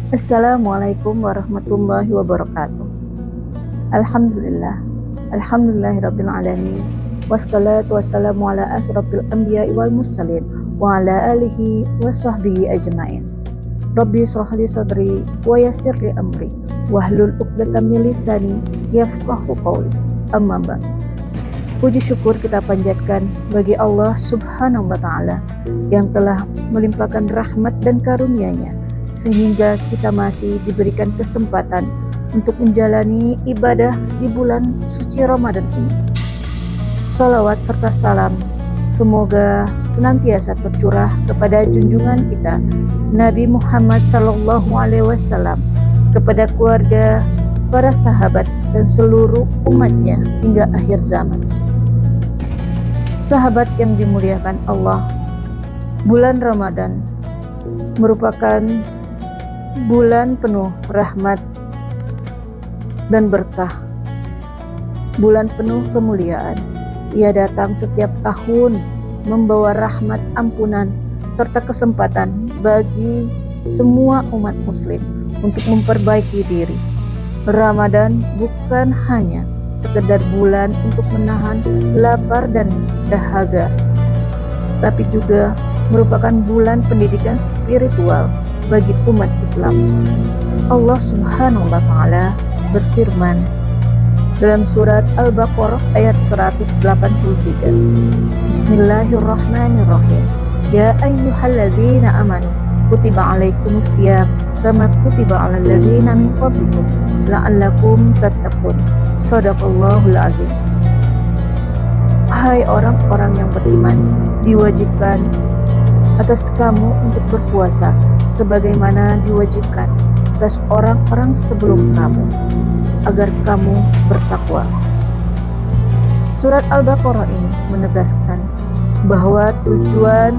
Assalamualaikum warahmatullahi wabarakatuh. Alhamdulillah. Alhamdulillahirabbil alamin. Wassalatu wassalamu ala asrofil anbiya'i wal mursalin wa ala alihi wa sahbihi ajmain. Rabbi shrah li sadri wa yassir li amri wahlul 'uqdatam min lisani yafqahu qawli. Amma ba'd. Puji syukur kita panjatkan bagi Allah Subhanahu wa taala yang telah melimpahkan rahmat dan karunia-Nya sehingga kita masih diberikan kesempatan untuk menjalani ibadah di bulan suci Ramadan ini. Salawat serta salam semoga senantiasa tercurah kepada junjungan kita Nabi Muhammad SAW, kepada keluarga, para sahabat dan seluruh umatnya hingga akhir zaman. Sahabat yang dimuliakan Allah, bulan Ramadan merupakan bulan penuh rahmat dan berkah, bulan penuh kemuliaan. Ia datang setiap tahun membawa rahmat, ampunan, serta kesempatan bagi semua umat muslim untuk memperbaiki diri. Ramadan bukan hanya sekedar bulan untuk menahan lapar dan dahaga, tapi juga merupakan bulan pendidikan spiritual bagi umat Islam. Allah Subhanahu wa taala berfirman dalam surat Al-Baqarah ayat 183. Bismillahirrahmanirrahim. Ya ayyuhalladzina amanu kutiba alaikumusiyam kama kutiba alal ladzina min qablikum la'allakum tattaqun. Shadaqallahul azim. Hai orang-orang yang beriman, diwajibkan atas kamu untuk berpuasa sebagaimana diwajibkan atas orang-orang sebelum kamu, agar kamu bertakwa. Surat Al-Baqarah ini menegaskan bahwa tujuan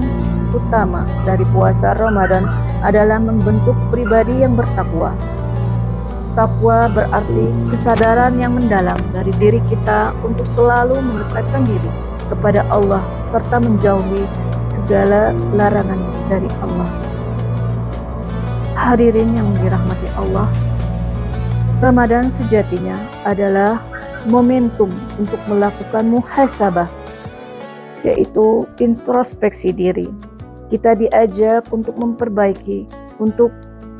utama dari puasa Ramadan adalah membentuk pribadi yang bertakwa. Takwa berarti kesadaran yang mendalam dari diri kita untuk selalu mendekatkan diri kepada Allah serta menjauhi segala larangan dari Allah. Hadirin yang dirahmati Allah, Ramadan sejatinya adalah momentum untuk melakukan muhasabah, yaitu introspeksi diri. Kita diajak untuk memperbaiki, untuk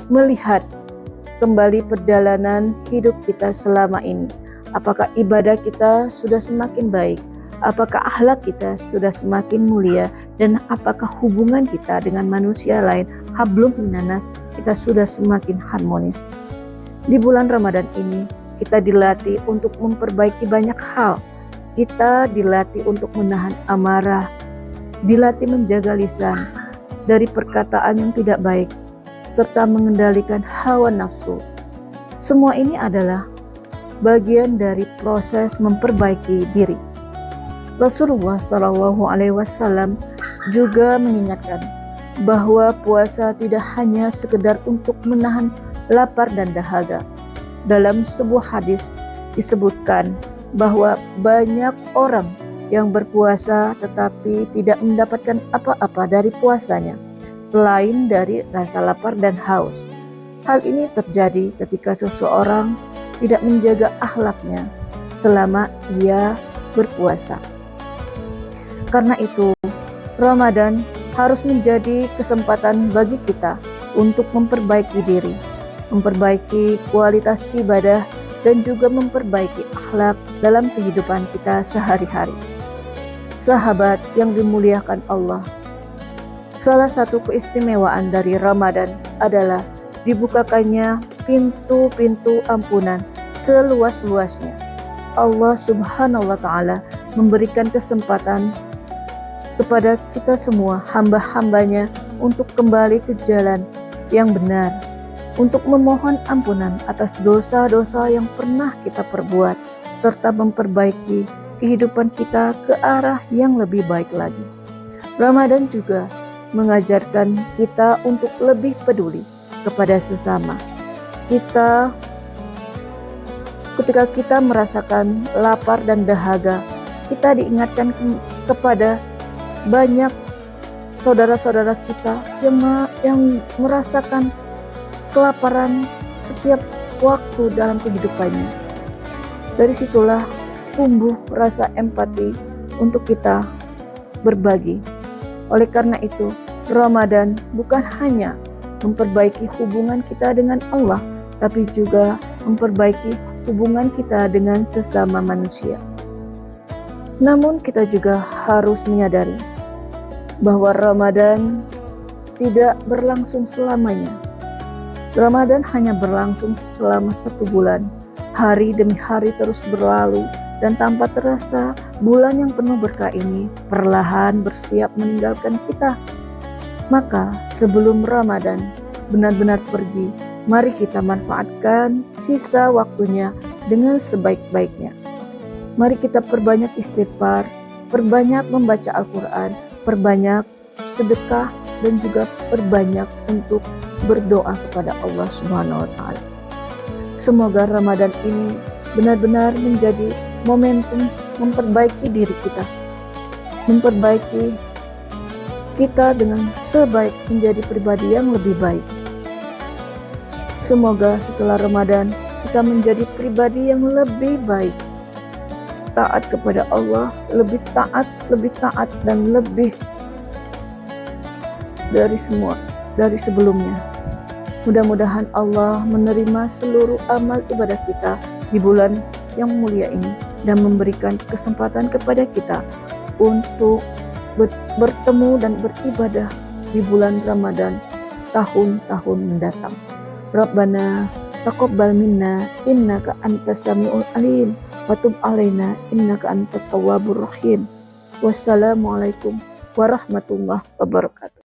melihat kembali perjalanan hidup kita selama ini. Apakah ibadah kita sudah semakin baik? Apakah akhlak kita sudah semakin mulia, dan apakah hubungan kita dengan manusia lain, hablum minanas, kita sudah semakin harmonis. Di bulan Ramadan ini kita dilatih untuk memperbaiki banyak hal. Kita dilatih untuk menahan amarah, dilatih menjaga lisan dari perkataan yang tidak baik, serta mengendalikan hawa nafsu. Semua ini adalah bagian dari proses memperbaiki diri. Rasulullah SAW juga mengingatkan bahwa puasa tidak hanya sekedar untuk menahan lapar dan dahaga. Dalam sebuah hadis disebutkan bahwa banyak orang yang berpuasa tetapi tidak mendapatkan apa-apa dari puasanya selain dari rasa lapar dan haus. Hal ini terjadi ketika seseorang tidak menjaga akhlaknya selama ia berpuasa. Karena itu, Ramadan harus menjadi kesempatan bagi kita untuk memperbaiki diri, memperbaiki kualitas ibadah, dan juga memperbaiki akhlak dalam kehidupan kita sehari-hari. Sahabat yang dimuliakan Allah, salah satu keistimewaan dari Ramadan adalah dibukakannya pintu-pintu ampunan seluas-luasnya. Allah Subhanahu wa taala memberikan kesempatan kepada kita semua hamba-hambanya untuk kembali ke jalan yang benar, untuk memohon ampunan atas dosa-dosa yang pernah kita perbuat, serta memperbaiki kehidupan kita ke arah yang lebih baik lagi. Ramadan juga mengajarkan kita untuk lebih peduli kepada sesama. Ketika kita merasakan lapar dan dahaga, kita diingatkan kepada banyak saudara-saudara kita yang merasakan kelaparan setiap waktu dalam kehidupannya. Dari situlah tumbuh rasa empati untuk kita berbagi. Oleh karena itu, Ramadan bukan hanya memperbaiki hubungan kita dengan Allah, tapi juga memperbaiki hubungan kita dengan sesama manusia. Namun kita juga harus menyadari bahwa Ramadan tidak berlangsung selamanya. Ramadan hanya berlangsung selama 1 bulan. Hari demi hari terus berlalu, dan tanpa terasa bulan yang penuh berkah ini perlahan bersiap meninggalkan kita. Maka sebelum Ramadan benar-benar pergi, mari kita manfaatkan sisa waktunya dengan sebaik-baiknya. Mari kita perbanyak istighfar, perbanyak membaca Al-Quran, perbanyak sedekah, dan juga perbanyak untuk berdoa kepada Allah Subhanahu wa Ta'ala. Semoga Ramadan ini benar-benar menjadi momentum memperbaiki diri kita, memperbaiki kita dengan sebaik, menjadi pribadi yang lebih baik. Semoga setelah Ramadan kita menjadi pribadi yang lebih baik, taat kepada Allah, lebih taat dan lebih dari sebelumnya. Mudah-mudahan Allah menerima seluruh amal ibadah kita di bulan yang mulia ini dan memberikan kesempatan kepada kita untuk bertemu dan beribadah di bulan Ramadan tahun-tahun mendatang. Rabbana taqabbal minna innaka antas samiul alim wa tub alaina innaka antat tawwabur rahim. Wassalamualaikum warahmatullahi wabarakatuh.